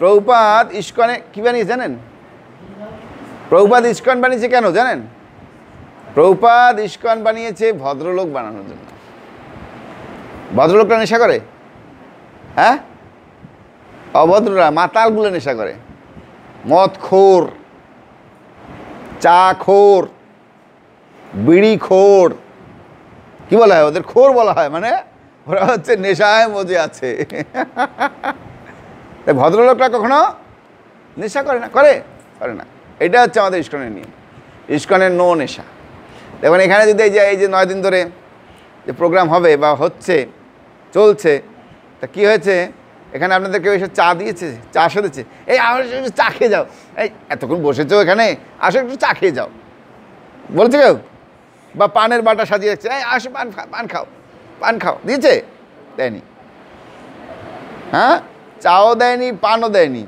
প্রভুপাদ ইস্কনে কি বানিয়েছে জানেন? প্রভুপাদ ইস্কন বানিয়েছে কেন জানেন? প্রভুপাদ ইস্কন বানিয়েছে ভদ্রলোক বানানোর জন্য। ভদ্রলোকরা নেশা করে? হ্যাঁ, অভদ্ররা মাতালগুলো নেশা করে। মদখোর, চা খোর, বিড়ি খোর, কি বলা হয় ওদের? খোর বলা হয়, মানে ওরা হচ্ছে নেশায় মজে আছে। তাই ভদ্রলোকরা কখনো নেশা করে না? করে করে না। এটা হচ্ছে আমাদের ইস্কনের নিয়ম, ইস্কনের নো নেশা। দেখুন এখানে যদি এই যে 9 দিন ধরে যে প্রোগ্রাম হবে বা হচ্ছে চলছে, তা কী হয়েছে? এখানে আপনাদের কেউ এসে চা দিয়েছে, চা সেরেছে, এই আমার একটু চা খেয়ে যাও, এই এতক্ষণ বসেছো এখানে, আসো একটু চা খেয়ে যাও বলছে কেউ? বা পানের বাটা সাজিয়ে রাখছে, এই আসো পান খাও, পান খাও, দিয়েছে? দেয়নি। হ্যাঁ, চাও দেয়নি, পানও দেয়নি।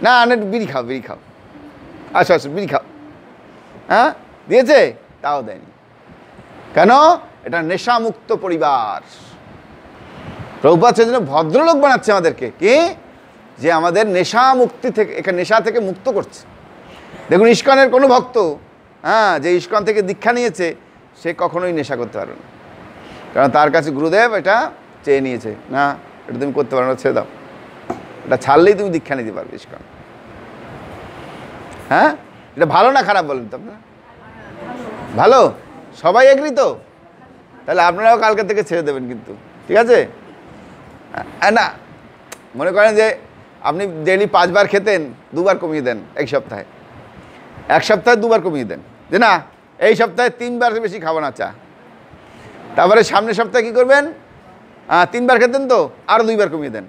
না আনে বিড়ি খাও, বিড়ি খাও, আসো আসো বিড়ি খাও, হ্যাঁ দিয়েছে? তাও দেয়নি। কেন? এটা নেশামুক্ত পরিবার। প্রভুপাদ সেজন্য ভদ্রলোক বানাচ্ছে আমাদেরকে, কি যে আমাদের নেশা মুক্তি থেকে, এখানে নেশা থেকে মুক্ত করছে। দেখুন ইস্কনের কোনো ভক্ত, হ্যাঁ, যে ইস্কন থেকে দীক্ষা নিয়েছে, সে কখনোই নেশা করতে পারবে না, কারণ তার কাছে গুরুদেব এটা চেয়ে নিয়েছে, না এটা তুমি করতে পারো না, ছেড়ে দাও, এটা ছাড়লেই তুমি দীক্ষা নিতে পারবে ইস্কন। হ্যাঁ, এটা ভালো না খারাপ বলেন তো আপনারা? ভালো। সবাই এগ্রি তো? তাহলে আপনারাও কালকে থেকে ছেড়ে দেবেন কিন্তু, ঠিক আছে? না মনে করেন যে আপনি ডেইলি 5 বার খেতেন, 2 বার কমিয়ে দেন এক সপ্তাহে, 1 সপ্তাহে 2 বার কমিয়ে দেন, যে না এই সপ্তাহে 3 বার বেশি খাবো না চা। তারপরে সামনের সপ্তাহে কী করবেন? 3 বার খেতেন তো, আরও 2 বার কমিয়ে দেন,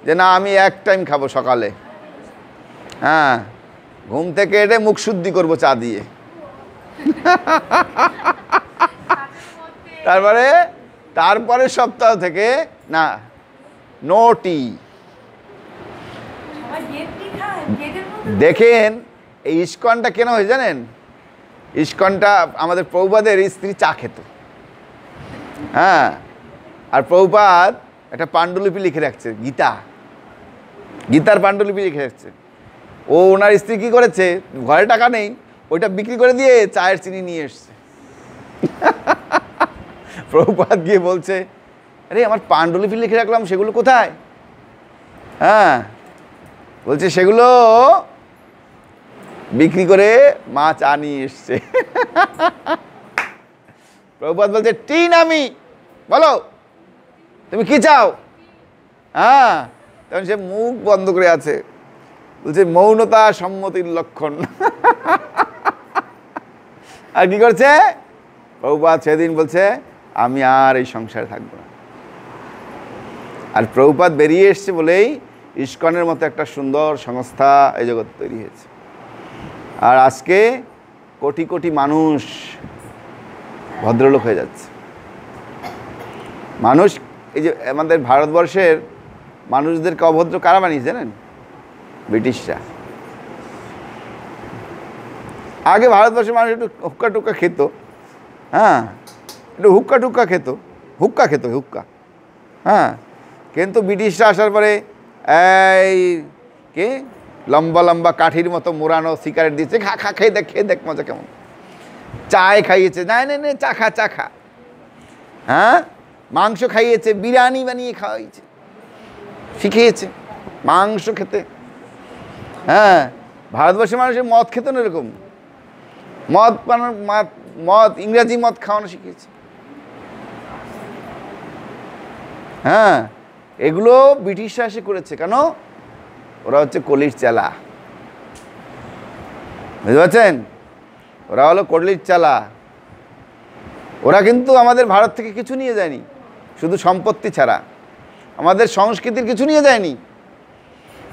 যে না আমি 1 টাইম খাবো সকালে, হ্যাঁ ঘুম থেকে এটে মুখ শুদ্ধি করবো চা দিয়ে। তারপরে সপ্তাহ থেকে না, নো টি। দেখেন এই ইস্কনটা কেন হয়েছে জানেন? ইস্কনটা আমাদের প্রভুপাদের স্ত্রী চা খেত, হ্যাঁ, আর প্রভুপাদ একটা পাণ্ডুলিপি লিখে রাখছে, গীতার পাণ্ডুলিপি লিখে রাখছে। ও ওনার স্ত্রী কী করেছে, ঘরে টাকা নেই, ওইটা বিক্রি করে দিয়ে চায়ের চিনি নিয়ে এসছে। প্রভুপাদ গিয়ে বলছে, আরে আমার পাণ্ডুলিপি লিখে রাখলাম, সেগুলো কোথায়? হ্যাঁ বলছে সেগুলো বিক্রি করে মা চা নিয়ে এসছে। প্রভুপাদ বলছে টি নামি, বলো তুমি কি চাও? হ্যাঁ, তখন সে মুখ বন্ধ করে আছে, বলছে মৌনতা সম্মতির লক্ষণ। আর কি করছে প্রভুপাদ? সেদিন বলছে আমি আর এই সংসারে থাকবো না। আর প্রভুপাদ বেরিয়ে এসছে বলেই ইস্কনের মতো একটা সুন্দর সংস্থা এই জগৎ তৈরি হয়েছে। আর আজকে কোটি কোটি মানুষ ভদ্রলোক হয়ে যাচ্ছে। মানুষ, এই যে আমাদের ভারতবর্ষের মানুষদেরকে অভদ্র কারা বানিয়েছে জানেন? ব্রিটিশরা। আগে ভারতবর্ষের মানুষ একটু হুক্কা টুক্কা খেত, হ্যাঁ একটু হুক্কা টুক্কা খেত, হুক্কা হ্যাঁ, কিন্তু ব্রিটিশরা আসার পরে এই কি লম্বা লম্বা কাঠির মতো মোড়ানো সিগারেট দিয়েছে, খা খেয়ে দেখ মজা কেমন। চায় খাইয়েছে, না চা খা, হ্যাঁ মাংস খাইয়েছে, বিরিয়ানি বানিয়ে খাওয়াইছে, শিখিয়েছে মাংস খেতে। হ্যাঁ, ভারতবর্ষের মানুষের মদ খেত না, এরকম মদ ইংরাজি মদ খাওয়ানো শিখিয়েছে। হ্যাঁ, এগুলো ব্রিটিশরা এসে করেছে। কেন? ওরা হচ্ছে কলির চেলা, বুঝতে পারছেন? ওরা হলো কলির চেলা। ওরা কিন্তু আমাদের ভারত থেকে কিছু নিয়ে যায়নি, শুধু সম্পত্তি ছাড়া আমাদের সংস্কৃতির কিছু নিয়ে যায়নি।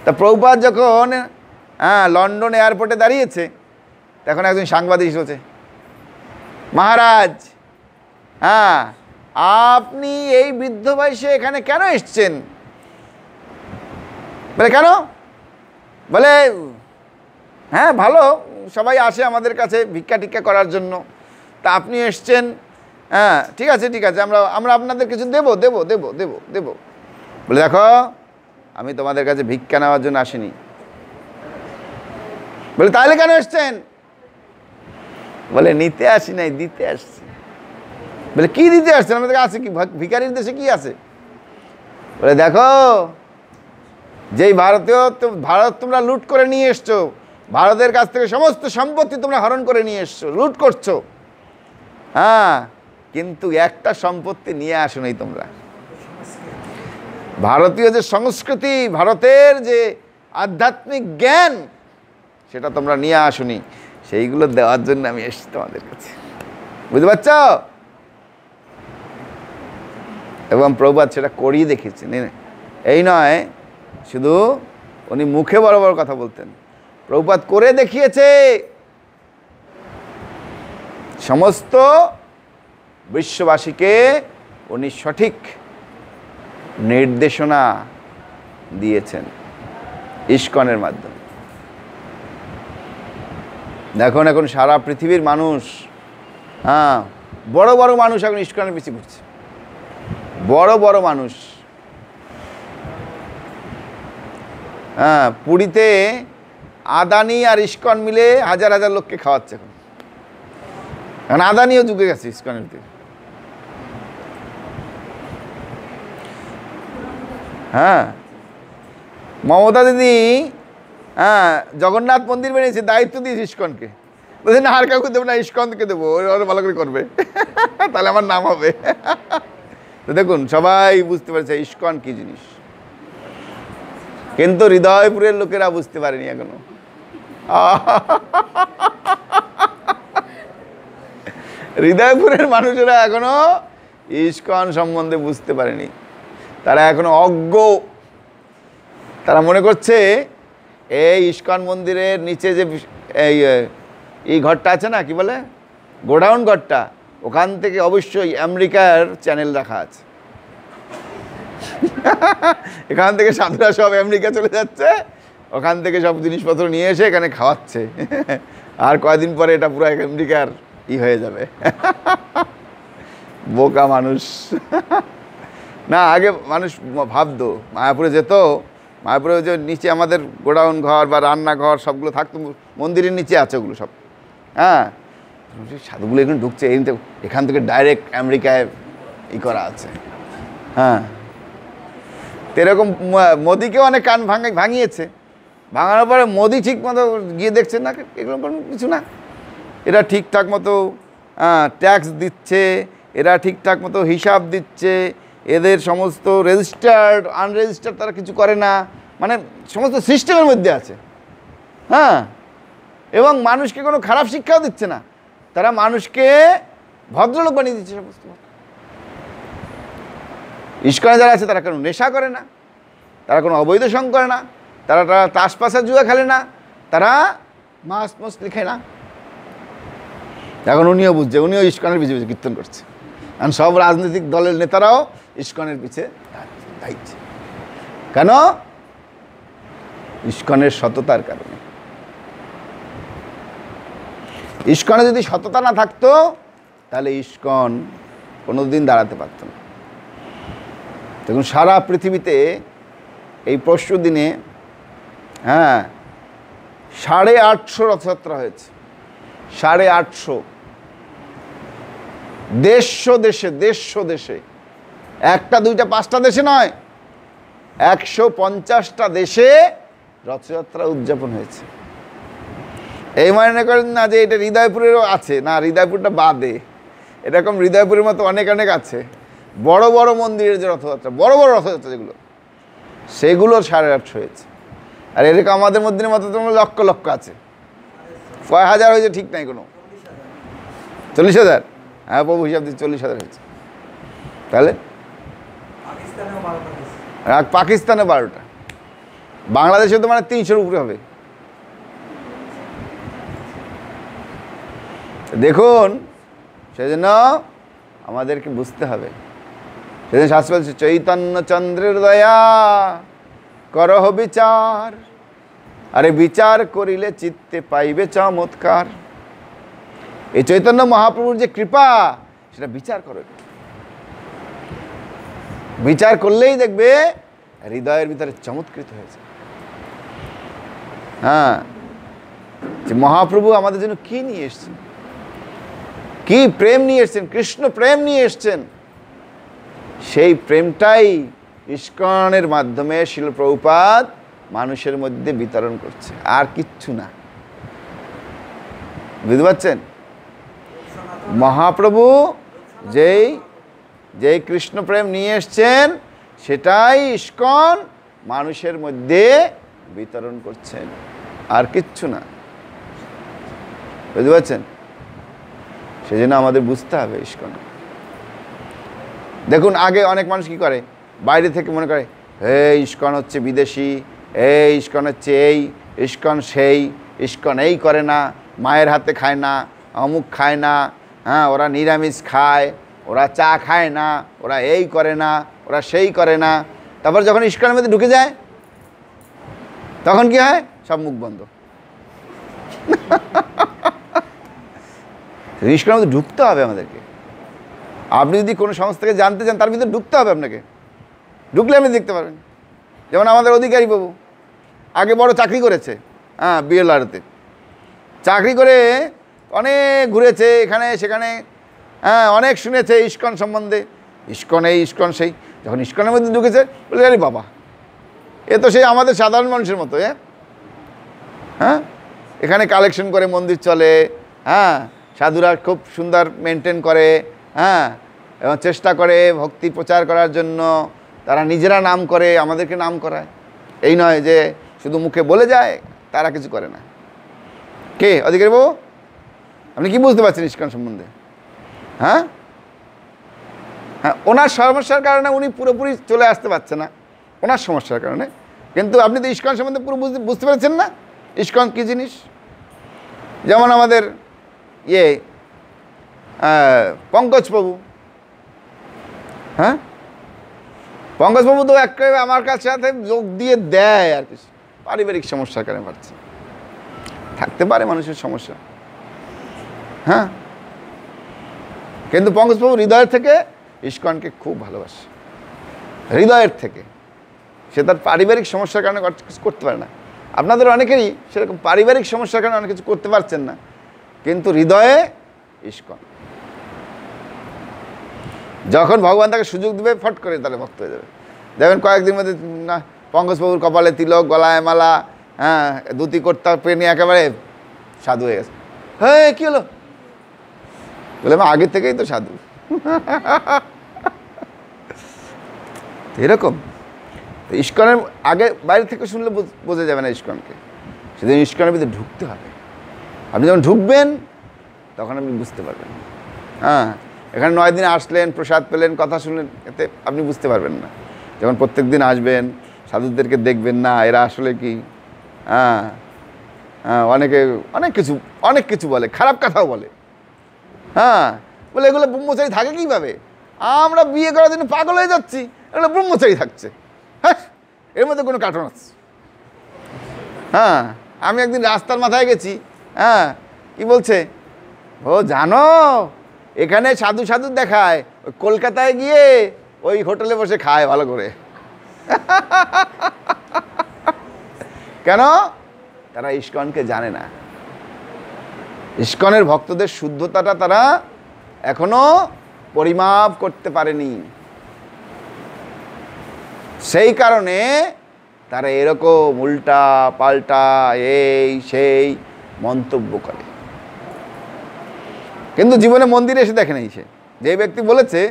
তা প্রভুপাদ যখন লন্ডন এয়ারপোর্টে দাঁড়িয়েছে, তখন একজন সাংবাদিক বলছে, মহারাজ হ্যাঁ আপনি এই বৃদ্ধ বয়সে এখানে কেন এসছেন? বলে কেন? বলে হ্যাঁ ভালো, সবাই আসে আমাদের কাছে ভিক্ষা টিক্ষা করার জন্য, তা আপনি এসছেন, হ্যাঁ ঠিক আছে আমরা আপনাদের কিছু দেবো। বলে দেখো আমি তোমাদের কাছে ভিক্ষা নেওয়ার জন্য আসিনি। বলে তাহলে কেন এসছেন? বলে নিতে আসি নাই, দিতে আসছি। বলে কি দিতে আসছেন? আমাদের আছে কি? ভিখারির দেশে কি আছে? বলে দেখো, যেই ভারত তোমরা লুট করে নিয়ে এসছো, ভারতের কাছ থেকে সমস্ত সম্পত্তি তোমরা হরণ করে নিয়ে এসছো, লুট করছো, হ্যাঁ, কিন্তু একটা সম্পত্তি নিয়ে আসো নাই তোমরা। ভারতীয় যে সংস্কৃতি, ভারতের যে আধ্যাত্মিক জ্ঞান, সেটা তোমরা নিয়ে আসোনি। সেইগুলো দেওয়ার জন্য আমি এসেছি তোমাদের কাছে। বুঝতে পারছ? এবং প্রভুপাদ সেটা করিয়ে দেখিয়েছেন। এই নয় শুধু উনি মুখে বড় বড় কথা বলতেন, প্রভুপাদ করে দেখিয়েছে। সমস্ত বিশ্ববাসীকে উনি সঠিক নির্দেশনা দিয়েছেন ইস্কনের মাধ্যমে। দেখুন এখন সারা পৃথিবীর মানুষ, হ্যাঁ, বড় বড় মানুষ এখন ইস্কনের পিছিয়ে ঘুরছে। বড় বড় মানুষ, হ্যাঁ, পুরীতে আদানি আর ইস্কন মিলে হাজার হাজার লোককে খাওয়াচ্ছে এখন। এখন আদানিও ঢুকে গেছে ইস্কনের দিকে। হ্যাঁ, মমতা দিদি, হ্যাঁ, জগন্নাথ মন্দির বেরিয়েছে, দায়িত্ব দিয়েছে ইস্কনকে। বলছে না, আর কাউকে দেবো না, ইস্কনকে দেবো, ওরা ভালো করে করবে, তাহলে আমার নাম হবে। তো দেখুন, সবাই বুঝতে পারছে ইস্কন কি জিনিস, কিন্তু হৃদয়পুরের লোকেরা বুঝতে পারেনি এখনো। হৃদয়পুরের মানুষেরা এখনো ইস্কন সম্বন্ধে বুঝতে পারেনি, তারা এখনো অজ্ঞ। তারা মনে করছে এই ইস্কন মন্দিরের নিচে যে এই ঘরটা আছে না, কি বলে, গোডাউন ঘরটা, ওখান থেকে অবশ্যই আমেরিকার চ্যানেল রাখা আছে। এখান থেকে সাধুরা সব আমেরিকা চলে যাচ্ছে, ওখান থেকে সব জিনিসপত্র নিয়ে এসে এখানে খাওয়াচ্ছে, আর কয়েকদিন পরে এটা পুরো আমেরিকার হয়ে যাবে। বোকা মানুষ। না, আগে মানুষ ভাবতো, মায়াপুরে যেত, মায়াপুরে যে নিচে আমাদের গোডাউন ঘর বা রান্নাঘর সবগুলো থাকতো, মন্দিরের নিচে আছে ওগুলো সব। হ্যাঁ, সাধুগুলো এখানে ঢুকছে, এখান থেকে ডাইরেক্ট আমেরিকায় করা আছে। হ্যাঁ, তো এরকম মোদিকেও অনেক কান ভাঙিয়েছে। ভাঙানোর পরে মোদি ঠিক মতো গিয়ে দেখছে না, এগুলো কোনো কিছু না, এরা ঠিকঠাক মতো ট্যাক্স দিচ্ছে, এরা ঠিকঠাক মতো হিসাব দিচ্ছে, এদের সমস্ত রেজিস্টার্ড আনরেজিস্টার্ড তারা কিছু করে না, মানে সমস্ত সিস্টেমের মধ্যে আছে। হ্যাঁ, এবং মানুষকে কোনো খারাপ শিক্ষাও দিচ্ছে না, তারা মানুষকে ভদ্রলোক বানিয়ে দিচ্ছে সমস্ত। ইস্কনে যারা আছে তারা কোনো নেশা করে না, তারা কোনো অবৈধ সঙ্গ করে না, তারা তাস পাশা জুয়া খেলে না, তারা মাছ লিখে না। এখন উনিও বুঝছে, উনিও ইস্কনের পিছিয়ে পিছিয়ে কীর্তন করছে। কারণ সব রাজনৈতিক দলের নেতারাও ইস্কনের পিছিয়ে ধাইছে। কেন? ইস্কনের সততার কারণে। ইস্কনে যদি সততা না থাকতো তাহলে ইস্কন কোনোদিন দাঁড়াতে পারত না। দেখুন সারা পৃথিবীতে এই পরশু দিনে, হ্যাঁ, 850 রথযাত্রা হয়েছে। 850 দেশে দেশে, একটা দুইটা পাঁচটা দেশে নয়, 150টা দেশে রথযাত্রা উদযাপন হয়েছে। এই মনে করেন না যে এটা হৃদয়পুরেরও আছে, না, হৃদয়পুরটা বাদে এরকম হৃদয়পুরের মতো অনেক অনেক আছে। বড় বড় মন্দিরের যে রথযাত্রা, বড় বড় রথযাত্রা যেগুলো, সেগুলো 850 হয়েছে। আর এরকম আমাদের মধ্যে মতো তোমার লক্ষ লক্ষ আছে, কয় হাজার হয়েছে ঠিক নাই কোনো। 40,000, হ্যাঁ, প্রভু হিসাব দিচ্ছে 40,000 হয়েছে। তাহলে পাকিস্তানে 12টা, বাংলাদেশে তো মানে 300-র উপরে হবে। দেখুন, সেজন্য আমাদেরকে বুঝতে হবে। সেজন্য শাস্ত্র বলছে চৈতন্য চন্দ্রের দয়া করহ বিচার, আরে বিচার করিলে চিত্তে পাইবে চমৎকার। এই চৈতন্য মহাপ্রভুর যে কৃপা, সেটা বিচার করো। বিচার করলেই দেখবে হৃদয়ের ভিতরে চমৎকৃত হয়েছে। হ্যাঁ, যে মহাপ্রভু আমাদের জন্য কি নিয়ে এসছেন, কি প্রেম নিয়ে এসছেন, কৃষ্ণ প্রেম নিয়ে এসছেন। সেই প্রেমটাই ইস্কনের মাধ্যমে শিল প্রভুপাদ মানুষের মধ্যে বিতরণ করছে, আর কিচ্ছু না। বুঝতে পারছেন? মহাপ্রভু যেই কৃষ্ণ প্রেম নিয়ে এসছেন সেটাই ইস্কন মানুষের মধ্যে বিতরণ করছেন, আর কিচ্ছু না। বুঝতে পারছেন? সেই জন্য আমাদের বুঝতে হবে ইস্কন। দেখুন, আগে অনেক মানুষ কি করে, বাইরে থেকে মনে করে ইস্কন হচ্ছে বিদেশি, ইস্কন হচ্ছে এই, ইস্কন সেই, ইস্কন এই করে না, মায়ের হাতে খায় না, অমুক খায় না, হ্যাঁ ওরা নিরামিষ খায়, ওরা চা খায় না, ওরা এই করে না, ওরা সেই করে না। তারপর যখন ইস্কনের মধ্যে ঢুকে যায় তখন কি হয়? সব মুখ বন্ধ। ইস্কনের মধ্যে ঢুকতে হবে আমাদেরকে। আপনি যদি কোনো সংস্থাকে জানতে চান, তার ভিতরে ঢুকতে হবে আপনাকে। ঢুকলে আপনি দেখতে পারবেন। যেমন আমাদের অধিকারী বাবু আগে বড় চাকরি করেছে, হ্যাঁ বিএলআরতে চাকরি করে অনেক ঘুরেছে এখানে সেখানে, হ্যাঁ অনেক শুনেছে ইস্কন সম্বন্ধে, ইস্কন এই ইস্কন সেই। যখন ইস্কনের মধ্যে ঢুকেছে বলে, আরে বাবা, এ তো সেই আমাদের সাধারণ মানুষের মতো। হ্যাঁ, এখানে কালেকশন করে মন্দির চলে, হ্যাঁ সাধুরা খুব সুন্দর মেনটেন করে, হ্যাঁ এবং চেষ্টা করে ভক্তি প্রচার করার জন্য। তারা নিজেরা নাম করে, আমাদেরকে নাম করায়। এই নয় যে শুধু মুখে বলে যায়, তারা কিছু করে না। কে অধিকারী বাবু, আপনি কি বুঝতে পারছেন ইস্কন সম্বন্ধে? হ্যাঁ হ্যাঁ, ওনার সমস্যার কারণে উনি পুরোপুরি চলে আসতে পারছে না, ওনার সমস্যার কারণে। কিন্তু আপনি তো ইস্কন সম্বন্ধে পুরো বুঝতে পেরেছেন না, ইস্কন কী জিনিস। যেমন আমাদের পঙ্কজবাবু, হ্যাঁ পঙ্কজবাবু তো একেবারে আমার কাছে সাথে যোগ দিয়ে দেয় আর কিছু, পারিবারিক সমস্যার কারণে পারছে। থাকতে পারে মানুষের সমস্যা, হ্যাঁ, কিন্তু পঙ্কজবাবু হৃদয়ের থেকে ইস্কনকে খুব ভালোবাসে, হৃদয়ের থেকে। সে তার পারিবারিক সমস্যার কারণে কিছু করতে পারে না। আপনাদের অনেকেরই সেরকম পারিবারিক সমস্যার কারণে অনেক কিছু করতে পারছেন না, কিন্তু হৃদয়ে ইস্কন। যখন ভগবান তাকে সুযোগ দেবে ফট করে তাহলে ভক্ত হয়ে যাবে। দেখবেন কয়েকদিন মধ্যে না পঙ্কজবাবুর কপালে তিলক, গলায় মালা, হ্যাঁ ধুতি কর্তা পেনে একেবারে সাধু হয়ে গেছে। হ্যাঁ কী হলো বলে, আমি আগের থেকেই তো সাধু। এরকম ইস্কনের আগে বাইরে থেকে শুনলে বোঝা যাবে না ইস্কনকে, সেদিন ইস্কনের ভিতরে ঢুকতে হবে। আপনি যখন ঢুকবেন তখন আপনি বুঝতে পারবেন। হ্যাঁ, এখানে 9 দিন আসলেন, প্রসাদ পেলেন, কথা শুনলেন, এতে আপনি বুঝতে পারবেন না। যখন প্রত্যেক দিন আসবেন, সাধুদেরকে দেখবেন, না এরা আসলে কি, হ্যাঁ হ্যাঁ অনেকে অনেক কিছু বলে, খারাপ কথাও বলে। হ্যাঁ বলে এগুলো ব্রহ্মচারী থাকে কীভাবে, আমরা বিয়ে করার জন্য পাগল হয়ে যাচ্ছি, এগুলো ব্রহ্মচারী থাকছে। হ্যাঁ, এর মধ্যে কোনো কারণ আছে? হ্যাঁ, আমি একদিন রাস্তার মাথায় গেছি, হ্যাঁ কি বলছে, ও জানো এখানে সাধু সাধু দেখায়, ওই কলকাতায় গিয়ে ওই হোটেলে বসে খায় ভালো করে। কেন? তারা ইস্কনকে জানে না। ইস্কনের ভক্তদের শুদ্ধতাটা তারা এখনো পরিমাপ করতে পারেনি। সেই কারণে তারা এরকম উল্টা পাল্টা এই সেই মন্তব্য করে, কিন্তু জীবনে মন্দিরে এসে দেখে নাই। সে যে ব্যক্তি বলেছে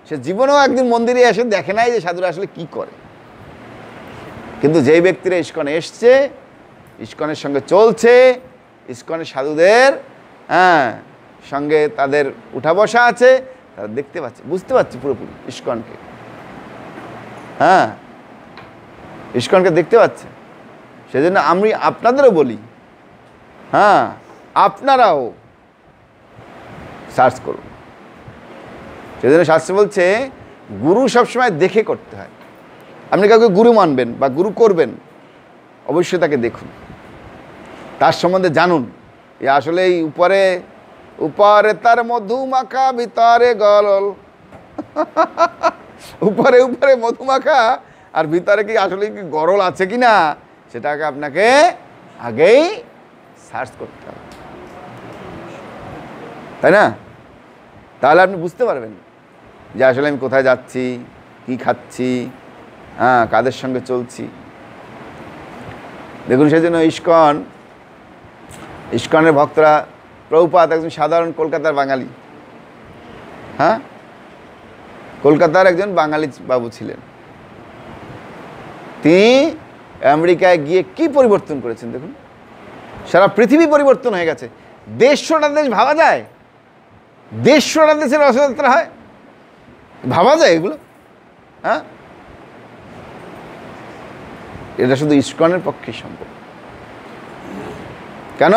সে জীবনেও একদিন মন্দিরে এসে দেখে নাই যে সাধুরা আসলে কি করে। কিন্তু যেই ব্যক্তিরা ইস্কনে এসছে, ইস্কনের সঙ্গে চলছে, ইস্কনের সাধুদের সঙ্গে তাদের উঠা বসা আছে, তারা দেখতে পাচ্ছে, বুঝতে পারছে পুরোপুরি ইস্কনকে। ইস্কনকে দেখতে পাচ্ছে। সেজন্য আমি আপনাদেরও বলি, আপনারাও সার্চ করুন। সেজন্য শাস্ত্র বলছে গুরু সবসময় দেখে করতে হয়। আপনি কাউকে গুরু মানবেন বা গুরু করবেন, অবশ্যই তাকে দেখুন, তার সম্বন্ধে জানুন। এ আসলে এই উপরে উপরে তার মধুমাখা, ভিতরে গলল। উপরে উপরে মধুমাখা আর ভিতরে কি আসলে কি গরল আছে কি না সেটাকে আপনাকে আগেই সার্চ করতে হবে, তাই না? তাহলে আপনি বুঝতে পারবেন যে আসলে আমি কোথায় যাচ্ছি, কি খাচ্ছি, হ্যাঁ, কাদের সঙ্গে চলছি। দেখুন, সেই জন্য ইস্কনের ভক্তরা, প্রভুপাদ একজন সাধারণ কলকাতার বাঙালি, হ্যাঁ, কলকাতার একজন বাঙালি বাবু ছিলেন। তিনি আমেরিকায় গিয়ে কি পরিবর্তন করেছেন দেখুন, সারা পৃথিবী পরিবর্তন হয়ে গেছে। 150টা দেশ ভাবা যায়? 150টা দেশের রথযাত্রা হয়, ভাবা যায় এগুলো? হ্যাঁ, এটা শুধু ইস্কনের পক্ষে সম্ভব। কেন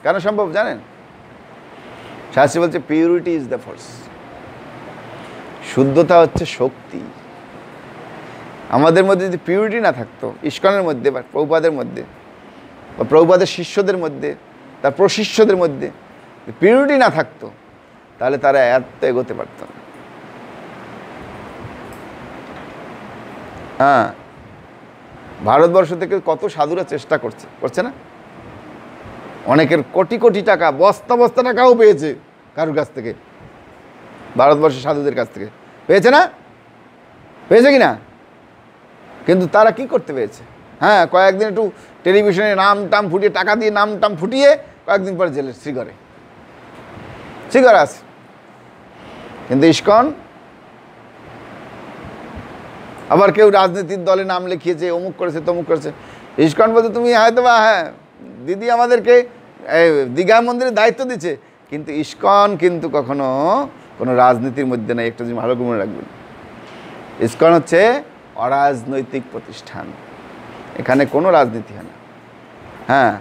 কেন সম্ভব জানেন? শাস্ত্রী বলছে পিউরিটি ইজ দ্য ফোর্স, শুদ্ধতা হচ্ছে শক্তি। আমাদের মধ্যে যদি পিউরিটি না থাকতো, ইস্কনের মধ্যে বা প্রভুপাদের মধ্যে বা প্রভুপাদের শিষ্যদের মধ্যে, তার প্রশিষ্যদের মধ্যে পিউরিটি না থাকতো, তাহলে তারা এত এগোতে পারত না। হ্যাঁ, ভারতবর্ষ থেকে কত সাধুরা চেষ্টা করছে না? অনেকের কোটি কোটি টাকা, বস্তা বস্তা টাকাও পেয়েছে কারোর কাছ থেকে, ভারতবর্ষের সাধুদের কাছ থেকে পেয়েছে না? পেয়েছে কি না? কিন্তু তারা কি করতে পেরেছে? হ্যাঁ, কয়েকদিন একটু টেলিভিশনে নাম টাম ফুটিয়ে, টাকা দিয়ে নাম টাম ফুটিয়ে, কয়েকদিন পরে জেলে শ্রীঘরে আছে। কিন্তু ইস্কন, আবার কেউ রাজনীতির দলে নাম লিখিয়েছে, অমুক করেছে তমুক করেছে, ইস্কন বলতে তুমি হয়তো বা হ্যাঁ দিদি আমাদেরকে দীঘা মন্দিরের দায়িত্ব দিচ্ছে, কিন্তু ইস্কন কিন্তু কখনো কোনো রাজনীতির মধ্যে নাই। একটা জিনিস ভালো করে মনে রাখবেন, ইস্কন হচ্ছে অরাজনৈতিক প্রতিষ্ঠান, এখানে কোনো রাজনীতি হয় না। হ্যাঁ,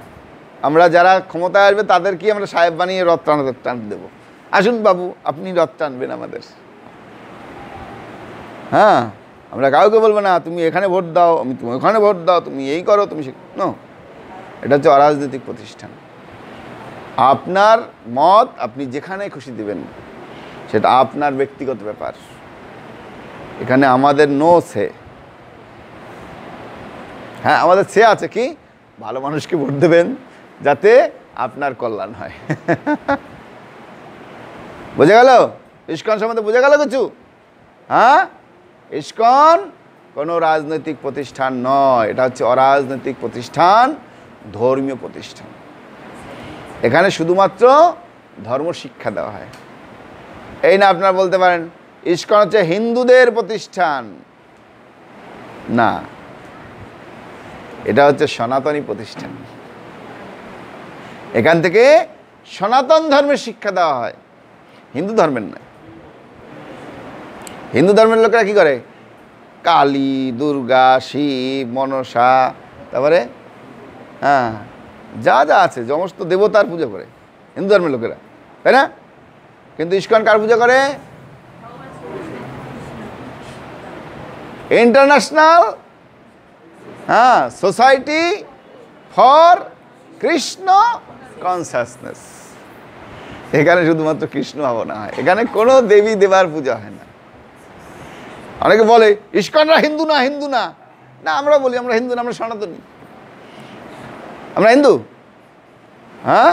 আমরা যারা ক্ষমতায় আসবে তাদেরকে আমরা সাহেব বানিয়ে রথ টান দেবো, আসুন বাবু আপনি রথ টানবেন আমাদের। হ্যাঁ, আমরা কাউকে বলবো না তুমি এখানে ভোট দাও, তুমি ওখানে ভোট দাও, তুমি এই করো, তুমি নো। এটা হচ্ছে অরাজনৈতিক প্রতিষ্ঠান। আপনার মত আপনি যেখানে খুশি দেবেন, সেটা আপনার ব্যক্তিগত ব্যাপার। এখানে আমাদের নো সে। হ্যাঁ, আমাদের সে আছে কি, ভালো মানুষকে ভোট দেবেন যাতে আপনার কল্যাণ হয়। বোঝা গেল? ইস্কন সম্বন্ধে বোঝা গেল কিছু? হ্যাঁ, ইস্কন কোনো রাজনৈতিক প্রতিষ্ঠান নয়, এটা হচ্ছে অরাজনৈতিক প্রতিষ্ঠান, ধর্মীয় প্রতিষ্ঠান। এখানে শুধুমাত্র ধর্ম শিক্ষা দেওয়া হয়। এই না আপনারা বলতে পারেন ইস্কন হচ্ছে হিন্দুদের প্রতিষ্ঠান, না, এটা হচ্ছে সনাতনী প্রতিষ্ঠান। এখান থেকে সনাতন ধর্মের শিক্ষা দেওয়া হয়, হিন্দু ধর্মের নয়। হিন্দু ধর্মের লোকেরা কি করে? কালী, দুর্গা, শিব, মনসা, তারপরে হ্যাঁ যা যা আছে সমস্ত দেবতার পূজা করে হিন্দু ধর্মের লোকেরা, তাই না? কিন্তু ইস্কন কার পূজা করে? International society for Krishna consciousness. এখানে শুধুমাত্র কৃষ্ণ ভাবনা হয়, এখানে কোনো দেবী দেবার পূজা হয় না। অনেকে বলে ইস্কনরা হিন্দু না, হিন্দু না। না, আমরা বলি আমরা হিন্দু না, আমরা সনাতনী, আমরা হিন্দু। হ্যাঁ,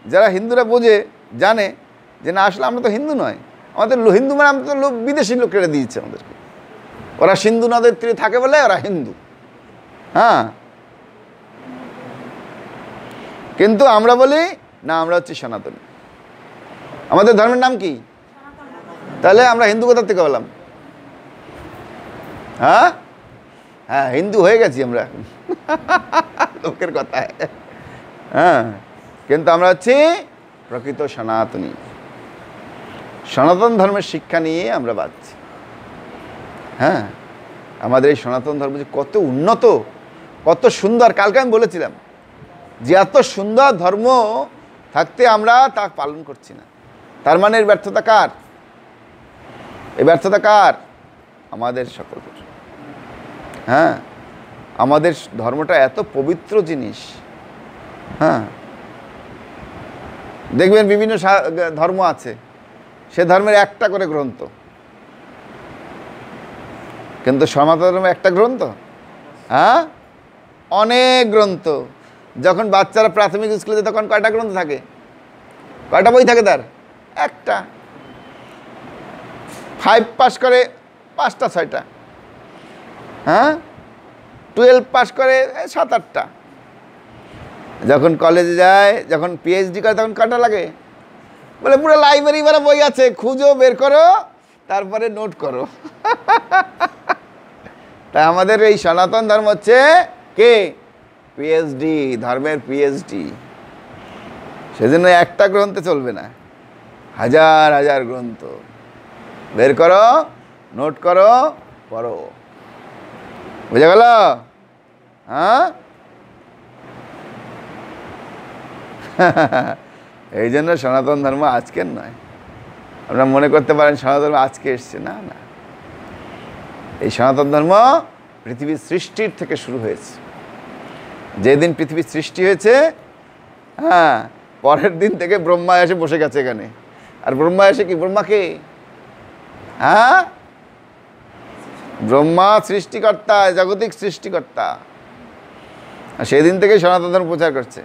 যারা হিন্দুরা বোঝে, জানে যে না আসলে আমরা তো হিন্দু নয়, আমাদের হিন্দু মানে আমাদের লোক বিদেশি লোকেরা দিয়েছে আমাদেরকে, ওরা সিন্ধু নদের তীরে থাকে বলে ওরা হিন্দু। হ্যাঁ, কিন্তু আমরা বলি না, আমরা হচ্ছে সনাতনী। আমাদের ধর্মের নাম কি? তাহলে আমরা হিন্দু কোথা থেকে বললাম? হ্যাঁ হ্যাঁ, হিন্দু হয়ে গেছি আমরা, লোকের কথা। হ্যাঁ, কিন্তু আমরা হচ্ছি প্রকৃত সনাতনী। সনাতন ধর্মের শিক্ষা নিয়ে আমরা বাঁচছি। হ্যাঁ, আমাদের এই সনাতন ধর্ম যে কত উন্নত, কত সুন্দর। কালকে আমি বলেছিলাম যে এত সুন্দর ধর্ম থাকতে আমরা তা পালন করছি না, তার মানে এর ব্যর্থতা কার? এই ব্যর্থতা কার? আমাদের সকলের। হ্যাঁ, আমাদের ধর্মটা এত পবিত্র জিনিস। হ্যাঁ, দেখবেন বিভিন্ন ধর্ম আছে, সে ধর্মের একটা করে গ্রন্থ, কিন্তু সনাতন ধর্ম একটা গ্রন্থ? হ্যাঁ, অনেক গ্রন্থ। যখন বাচ্চারা প্রাথমিক স্কুলে যায় তখন কয়টা গ্রন্থ থাকে? কয়টা বই থাকে তার? একটা। 5 পাস করে 5টা 6টা, হ্যাঁ, 12 পাস করে 7-8টা। যখন কলেজে যায়, যখন পিএইচডি করে তখন কয়টা লাগে? বলে পুরো লাইব্রেরি ভরা বই আছে, খুঁজো, বের করো, তারপরে নোট করো। তাই আমাদের এই সনাতন ধর্ম হচ্ছে কে? পিএইচডি, ধর্মের পিএইচডি। সেজন্য একটা গ্রন্থে চলবে না, হাজার হাজার গ্রন্থ। বের করো, নোট করো, পড়ো। বুঝা গেল? হ্যাঁ। এই জন্য সনাতন ধর্ম আজকের নয়। আপনারা মনে করতে পারেন সনাতন ধর্ম আজকে এসছে, না না, এই সনাতন ধর্ম পৃথিবীর সৃষ্টির থেকে শুরু হয়েছে। যেদিন পৃথিবীর সৃষ্টি হয়েছে, হ্যাঁ, পরের দিন থেকে ব্রহ্মা এসে বসে গেছে এখানে। আর ব্রহ্মা এসে কি? ব্রহ্মাকে, হ্যাঁ, ব্রহ্মা সৃষ্টিকর্তা, জাগতিক সৃষ্টিকর্তা। আর সেদিন থেকে সনাতন ধর্ম প্রচার করছে।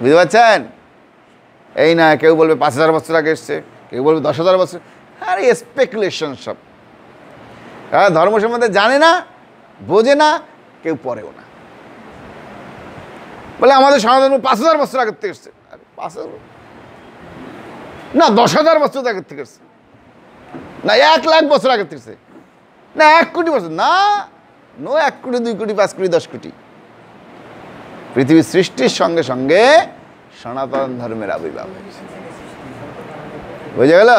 বুঝতে পারছেন? এই না, কেউ বলবে 5000 বছর আগে এসছে, কেউ বলবে 10,000 বছর। আরে স্পেকুলেশন সব। ধর্ম সম্বন্ধে জানে না, বোঝে না, কেউ পড়েও না। বলে আমাদের সনাতন 5000 বছর আগের থেকে এসছে। 5000 না, 10,000 বছর আগের থেকে এসছে, না 1 লাখ বছর আগের থেকে, না 1 কোটি বছর, না, নো 1 কোটি, 2 কোটি, 5 কোটি, 10 কোটি। পৃথিবীর সৃষ্টির সঙ্গে সঙ্গে সনাতন ধর্মের আবির্ভাব হয়েছে। বুঝে গেল?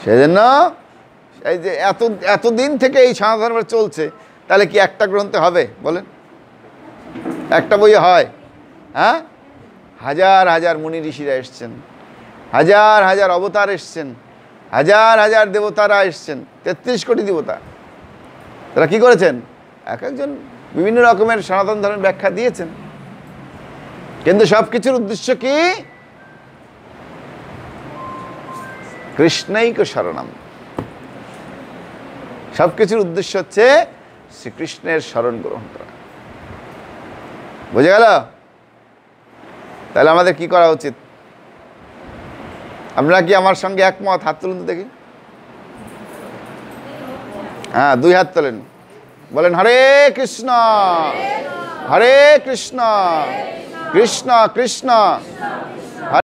সেজন্য এই যে এতদিন থেকে এই সনাতন ধর্ম চলছে, তাহলে কি একটা গ্রন্থে হবে বলেন? একটা বই হয়? হ্যাঁ, হাজার হাজার মুনি ঋষিরা এসছেন, হাজার হাজার অবতার এসছেন, হাজার হাজার দেবতারা এসছেন, 33 কোটি দেবতা। তারা কি করেছেন? এক একজন বিভিন্ন রকমের সনাতন ধর্মের ব্যাখ্যা দিয়েছেন। কিন্তু সব কিছুর উদ্দেশ্য কি? কৃষ্ণৈক শরণম। সব কিছুর উদ্দেশ্য হচ্ছে শ্রীকৃষ্ণের শরণ গ্রহণ করা। বুঝে গেল? তাহলে আমাদের কি করা উচিত? আপনারা কি আমার সঙ্গে একমত? হাত তুলুন তো দেখি। হ্যাঁ, 2 হাত তোলেন, বলেন হরে কৃষ্ণ হরে কৃষ্ণ কৃষ্ণ কৃষ্ণ